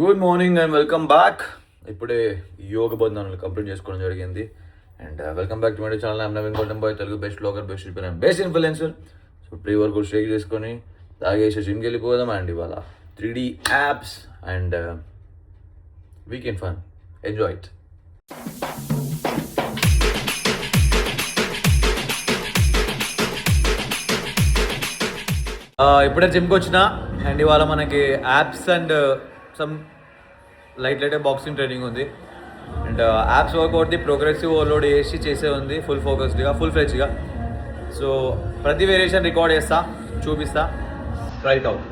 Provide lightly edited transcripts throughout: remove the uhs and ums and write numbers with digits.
Good morning and welcome back. ఇప్పుడే యోగ బంధనాలు కంప్లీట్ చేసుకోవడం జరిగింది. And welcome back to my channel. I'm Naveen Gautam boy, Telugu best blogger, best repair and best influencer. So pre workout shake చేసుకొని తాగేసి జిమ్కి వెళ్ళిపోదాం. అండ్ ఇవాళ 3D abs and weekend fun. Enjoy it. ఇప్పుడే జిమ్కి వచ్చిన. అండ్ ఇవాళ మనకి abs and some light boxing training ఉంది. అండ్ యాప్స్ వర్కౌట్ది ప్రోగ్రెసివ్ ఓవర్లోడ్ చేసి చేసే ఉంది, ఫుల్ ఫోకస్డ్గా, ఫుల్ ఫ్లెడ్జ్గా. సో ప్రతి వేరియేషన్ రికార్డ్ చేస్తా, చూపిస్తా, రైట్ అవుట్.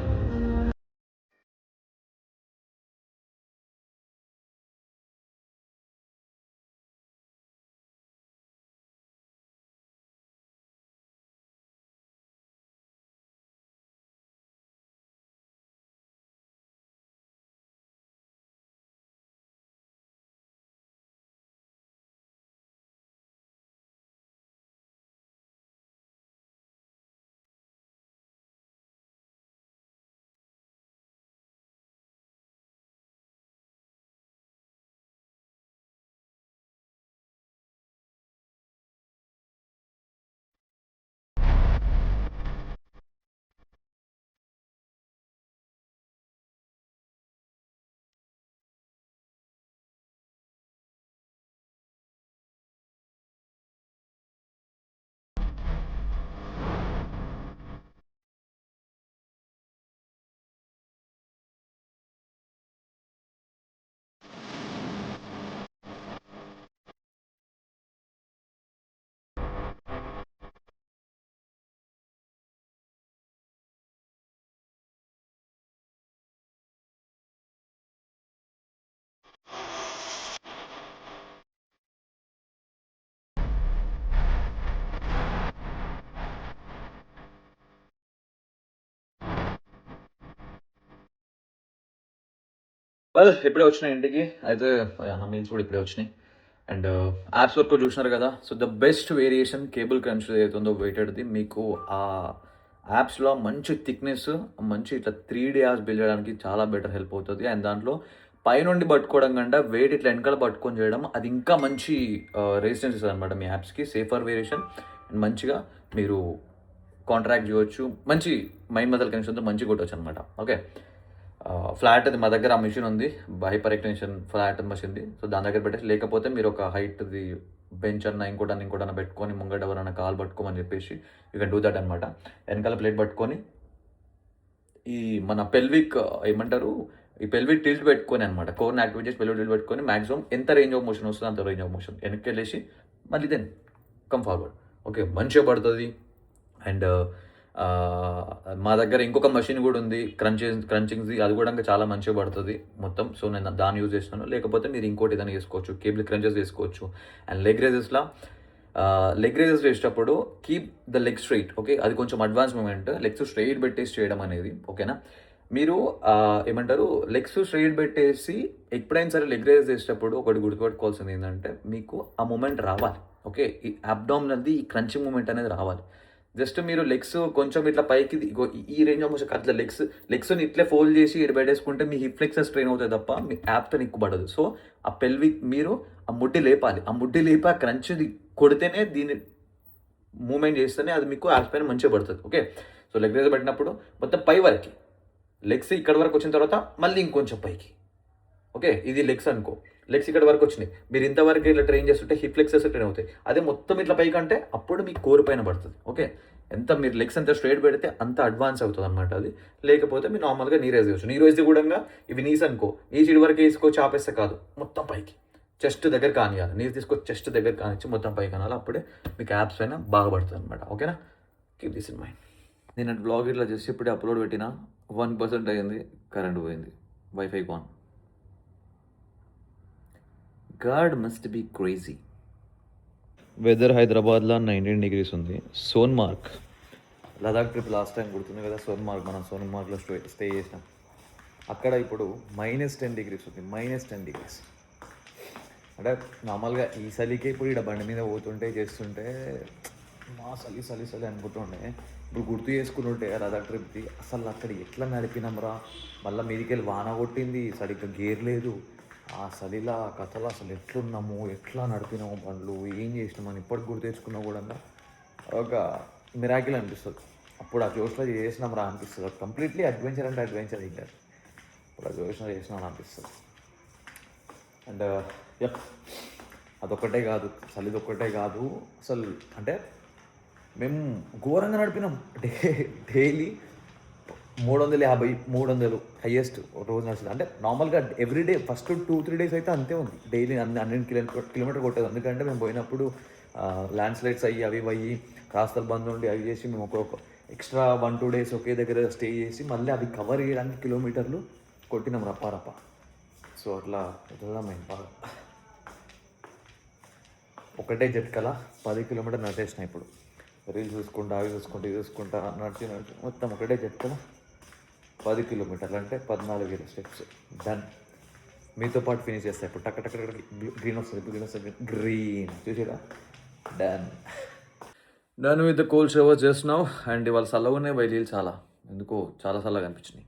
వెల్, ఇప్పుడే వచ్చినాయి ఇంటికి. అయితే నా మీల్స్ కూడా ఇప్పుడే వచ్చినాయి. అండ్ యాప్స్ వర్క్ చూసినారు కదా. So the best variation cable crunch ఏదైతుందో వెయిటెడ్ది, మీకు ఆ యాప్స్లో మంచి థిక్నెస్, మంచి ఇట్లా 3D యాప్స్ బిల్డ్ చేయడానికి చాలా బెటర్ హెల్ప్ అవుతుంది. అండ్ దాంట్లో పైనుండి పట్టుకోవడం కంటే వెయిట్ ఇట్లా వెనకాల పట్టుకొని చేయడం, అది ఇంకా మంచి రెసిస్టెన్స్ ఇస్తుంది అనమాట మీ యాప్స్కి. సేఫర్ వేరియేషన్ అండ్ మంచిగా మీరు కాంట్రాక్ట్ చేయవచ్చు, మంచి మైండ్ మదల్ కనెక్షన్తో మంచిగా కొట్టవచ్చు అనమాట. ఓకే, ఫ్లాట్ అది మా దగ్గర ఆ మిషన్ ఉంది, హైపర్ ఎక్స్టెన్షన్ ఫ్లాట్ మషిన్ది. సో దాని దగ్గర పెట్టేసి, లేకపోతే మీరు ఒక హైట్ది బెంచ్ అన్న ఇంకోటన్నా పెట్టుకొని ముంగట ఎవరన్నా కాల్ పట్టుకోమని చెప్పేసి యూ కెన్ డూ దట్ అనమాట. వెనకాల ప్లేట్ పట్టుకొని ఈ మన పెల్విక్ ఏమంటారు, ఈ పెల్విక్ టిల్ట్ పెట్టుకొని అనమాట, కోర్ని యాక్టివేట్ చేసి పెల్విక్ టిల్ట్ పెట్టుకొని మ్యాక్సిమం ఎంత రేంజ్ ఆఫ్ మోషన్ వస్తుందో అంత రేంజ్ ఆఫ్ మోషన్ వెనక్కి వెళ్ళేసి మళ్ళీ దెన్ కమ్ ఫార్వర్డ్. ఓకే, మంచిగా పడుతుంది. అండ్ మా దగ్గర ఇంకొక మషిన్ కూడా ఉంది, క్రంచింగ్ది, అది కూడా ఇంకా చాలా మంచిగా పడుతుంది మొత్తం. సో నేను దాన్ని యూజ్ చేస్తున్నాను. లేకపోతే మీరు ఇంకోటి ఏదైనా చేసుకోవచ్చు, కేబుల్ క్రంచెస్ చేసుకోవచ్చు. అండ్ లెగ్ రేజెస్ చేసేటప్పుడు keep the leg straight. Okay, అది కొంచెం అడ్వాన్స్ మూమెంట్, లెగ్స్ స్ట్రైట్ పెట్టేసి చేయడం అనేది. ఓకేనా, మీరు ఏమంటారు, లెగ్స్ స్ట్రైట్ పెట్టేసి ఎప్పుడైనా సరే లెగ్ రేజ్ చేసేటప్పుడు ఒకటి గుర్తుపెట్టుకోవాల్సింది ఏంటంటే, మీకు ఆ మూమెంట్ రావాలి. ఓకే, ఈ అబ్డామినల్ది ఈ క్రంచింగ్ మూమెంట్ అనేది రావాలి. జస్ట్ మీరు లెగ్స్ కొంచెం ఇట్లా పైకి ఈ రేంజ్ ఆఫ్ మోషన్ అట్లా లెగ్స్ని ఇట్లే ఫోల్డ్ చేసి పెట్టేసుకుంటే మీ హిప్ ఫ్లెక్సెస్ ట్రైన్ అవుతాయి తప్ప మీ యాప్తో నిక్కుపడదు. సో ఆ పెల్విక్ మీరు ఆ ముడ్డి లేపాలి, ఆ ముడ్డి లేపి ఆ క్రంచ్ కొడితేనే దీన్ని మూమెంట్ చేస్తేనే అది మీకు యాప్స్ పైన మంచిగా పడుతుంది. ఓకే, సో లెగ్ రేజ్ పెట్టినప్పుడు మొత్తం పై వరకు, లెగ్స్ ఇక్కడ వరకు వచ్చిన తర్వాత మళ్ళీ ఇంకొంచెం పైకి. ఓకే, ఇది లెగ్స్ అనుకో, లెగ్స్ ఇక్కడ వరకు వచ్చినాయి, మీరు ఇంతవరకు ఇట్లా ట్రైన్ చేస్తుంటే హిప్ ఫ్లెక్సెస్ ట్రైన్ అవుతాయి. అదే మొత్తం ఇట్లా పైకి అంటే అప్పుడు మీ కోర్ పైన పడుతుంది. ఓకే, ఎంత మీరు లెగ్స్ ఎంత స్ట్రైట్ పెడితే అంత అడ్వాన్స్ అవుతుంది అనమాట అది. లేకపోతే మీరు నార్మల్గా నీ రేజ్ చేయవచ్చు. నీ రేజ్ కూడా ఇవి నీస్ అనుకో, నీస్ ఇటు వరకు వేసుకోవచ్చు, ఆపేస్తే కాదు, మొత్తం పైకి చెస్ట్ దగ్గర కానియాలి. నీరు తీసుకొచ్చి చెస్ట్ దగ్గర కానిచ్చి మొత్తం పైకి అనాలి, అప్పుడే మీకు యాప్స్ పైన బాగా పడుతుంది అనమాట. ఓకేనా, కీప్ దిస్ ఇన్ మైండ్. నేను బ్లాగ్ ఇట్లా చేసి ఇప్పుడే అప్లోడ్ పెట్టిన 1% అయ్యింది, కరెంట్ పోయింది, వైఫై కాన్. God must be crazy. Weather హైదరాబాద్లో 19 degrees ఉంది. Sonmarg Ladakh trip last time గుర్తుంది కదా, మనం సోన్మార్గ్లో స్టే చేసినాం. అక్కడ ఇప్పుడు -10 degrees ఉంది, -10 degrees. అంటే నార్మల్గా ఈ చలికి ఇప్పుడు ఇక్కడ బండి మీద పోతుంటే చేస్తుంటే మా చలి అనుకుంటుండే, ఇప్పుడు గుర్తు చేసుకుని ఉంటే లదాఖ్ ట్రిప్ది అసలు అక్కడ ఎట్లా నడిపినాంరా. మళ్ళీ మీదికెళ్ళి వాన కొట్టింది, సరిగ్గా గేర్ లేదు. ఆ చలిలా కథలు అసలు ఎట్లున్నాము, ఎట్లా నడిపినాము బండ్లు, ఏం చేసినామని ఇప్పటికి గుర్తు తెచ్చుకున్నా కూడా ఒక మిరాకిల్ అనిపిస్తుంది. అప్పుడు ఆ జోష్లో చేసినాం రా అనిపిస్తుంది. కంప్లీట్లీ అడ్వెంచర్ అంటే అడ్వెంచర్ ఇంకా ఇప్పుడు ఆ జోష్లో చేసినాం అనిపిస్తుంది. అండ్ యప్, అదొక్కటే కాదు, చలిది ఒక్కటే కాదు అసలు. అంటే మేము ఘోరంగా నడిపినాం. డైలీ 350 300 హయ్యెస్ట్ రోజు నడుస్తుంది. అంటే నార్మల్గా ఎవ్రీడే ఫస్ట్ 2-3 డేస్ అయితే అంతే ఉంది. డైలీ 100 కిలోమీటర్ కొట్టేది. ఎందుకంటే మేము పోయినప్పుడు ల్యాండ్ స్లైడ్స్ అయ్యి అవి అయ్యి రాస్తలు బంద్ ఉండి అవి చేసి మేము ఒక ఎక్స్ట్రా 1-2 డేస్ ఒకే దగ్గర స్టే చేసి మళ్ళీ అవి కవర్ చేయడానికి కిలోమీటర్లు కొట్టినాం రప్ప. సో అట్లా వెళ్దాం మేము బాగా. ఒకటే జట్కల 10 కిలోమీటర్ నడిచేసిన. ఇప్పుడు రీల్స్ చూసుకుంటా అవి చూసుకుంటా ఇది చూసుకుంటా నడిచి మొత్తం ఒకటే జట్కల 10 కిలోమీటర్లు అంటే 14,000 స్టెప్స్ డన్. మీతో పాటు ఫినిష్ చేస్తాయి. ఇప్పుడు టక్ టక్ గ్రీన్ వస్తుంది, గ్రీన్ చూసిరా, done with the cold shower just now. And ఇవాళ చల్లగా ఉన్నాయి బయట చాలా, ఎందుకో చాలా చల్లగా అనిపించినాయి.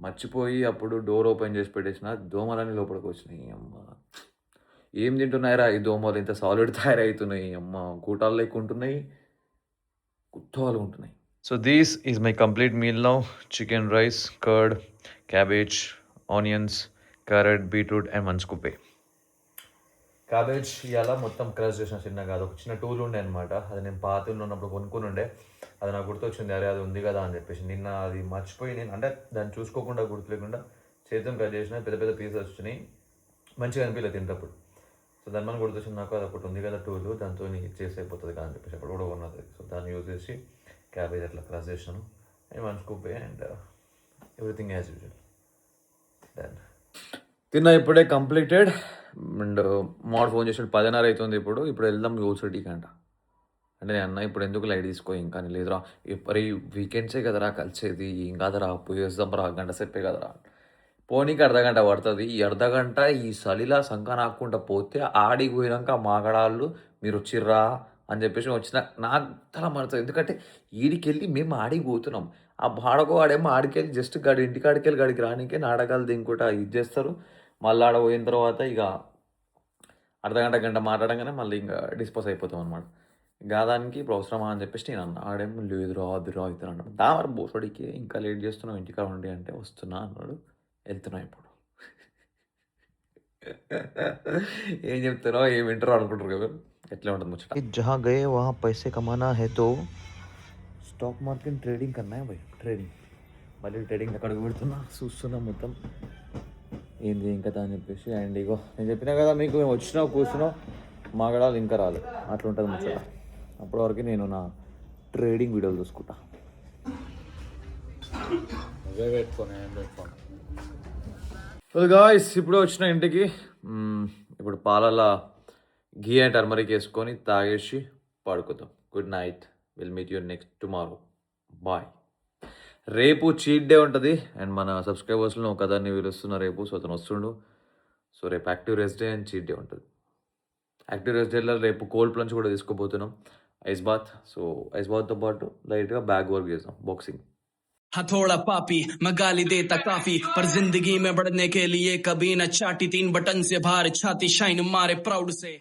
మర్చిపోయి అప్పుడు డోర్ ఓపెన్ చేసి పెట్టేసిన, దోమలన్నీ లోపలికి వచ్చినాయి. అమ్మ ఏం తింటున్నాయిరా ఈ దోమలు, ఇంత సాలిడ్ తయారవుతున్నాయి. అమ్మ కూటాలు లేకుంటున్నాయి, కుత్తాలు ఉంటున్నాయి. So these is my complete meal now. Chicken rice, curd, cabbage, onions, carrot, beetroot and మన్స్కుపే. క్యాబేజ్ ఇవాళ మొత్తం క్రష్ చేసిన చిన్నగా. అది ఒక చిన్న టూల్ ఉండే అనమాట. అది నేను పాత ఉన్నప్పుడు కొనుక్కుని ఉండే. అది నాకు గుర్తొచ్చింది, అరే అది ఉంది కదా అని చెప్పేసి. నిన్న అది మర్చిపోయి నేను అంటే దాన్ని చూసుకోకుండా గుర్తు లేకుండా చేతితో కట్ చేసిన పెద్ద పెద్ద పీసెస్ వచ్చినాయి. మంచిగా అనిపించలేదు తింటప్పుడు. సో దాని మనం గుర్తొచ్చింది నాకు, అది ఒకటి ఉంది కదా టూల్, దాంతో చేసి అయిపోతుంది కదా అని చెప్పేసి అప్పుడు కూడా ఉన్నది. సో దాన్ని యూజ్ చేసి క్యాబేజ్ అట్లా క్రష్ చేసినాను. అండ్ మన్స్కుపే and everything as usual. Then తిన్నా ఇప్పుడే కంప్లీటెడ్. అండ్ మాడ్ ఫోన్ చేసాడు 10:30 అవుతుంది. ఇప్పుడు వెళ్దాం యూనివర్సిటీకి అంట. అంటే నేను అన్న ఇప్పుడు ఎందుకు లైట్ తీసుకో ఇంకా లేదురా, మరి వీకెండ్సే కదరా కలిసేది, ఏం కాదరా పోయేద్దాం రా, గంట సేపే కదరా. పోనీకి అర్ధగంట పడుతుంది. ఈ అర్ధగంట ఈ చలిలా సంక నాకుంటా పోతే ఆడికి పోయినాక మాగడాళ్ళు మీరు వచ్చిర్రా అని చెప్పేసి వచ్చిన నాకు తల మడుతుంది. ఎందుకంటే ఈడికి వెళ్ళి మేము ఆడికి పోతున్నాం. ఆ బాడకో ఆడేమో ఆడికెళ్ళి జస్ట్ గడి ఇంటికాడికెళ్ళి గడికి రానికే నాటకాలు దింకుట ఇది చేస్తారు. మళ్ళీ ఆడ పోయిన తర్వాత ఇక గంట మాట్లాడగానే మళ్ళీ ఇంకా డిస్పోజ్ అయిపోతాం అనమాట. గాదానికి ఇప్పుడు అవసరమా అని చెప్పేసి నేను అన్న. ఆడేమో లేదురా అదిరా అవుతున్నా అన్నాడు. దావర బోసడికి ఇంకా లేట్ చేస్తున్నావు ఇంటికాడ ఉండి అంటే వస్తున్నా అన్నాడు. వెళ్తున్నా ఇప్పుడు. ఏం చెప్తారో ఏం వింటారో అనుకుంటారు కదా, ఎట్లా ఉంటుంది ముచ్చట. జహా గయే వహా పైసే కమానా హై తో స్టాక్ మార్కెట్ ట్రేడింగ్ కన్నా భయ్, ట్రేడింగ్. మళ్ళీ ట్రేడింగ్ అక్కడికి పెడుతున్నా, చూస్తున్నా మొత్తం ఏంది ఏం కదా అని చెప్పేసి. అండ్ ఇగో నేను చెప్పినా కదా మీకు, మేము వచ్చినావు కూర్చున్నావు మాగడాలు ఇంకా రాలేదు, అట్లా ఉంటుంది ముచ్చట. అప్పటి వరకు నేను నా ట్రేడింగ్ వీడియోలు చూసుకుంటా. గాయ్స్ ఇప్పుడు వచ్చిన ఇంటికి. ఇప్పుడు పాలలా ఘీ అండ్ టర్మరిక్ వేసుకొని తాగేసి పడుకుందాం. Good night, will meet you next tomorrow, bye. రేపు చీట్ డే ఉంటుంది. అండ్ మన సబ్స్క్రైబర్స్లో ఒక అతన్ని పిలుస్తున్న రేపు. సో అతను వస్తుండు. సో రేపు active rest day and cheat day ఉంటుంది. యాక్టివ్ రెస్ట్ డేలో రేపు కోల్డ్ ప్లంచ్ కూడా తీసుకోబోతున్నాం, ఐస్ బాత్. సో ఐస్ బాత్తో పాటు లైట్గా బ్యాక్ వర్క్ చేస్తాం, బాక్సింగ్. हथौड़ा पापी मैं गाली देता काफी, पर जिंदगी में बढ़ने के लिए कभी न चाटी, 3 बटन से बाहर छाती शाइन मारे प्राउड से.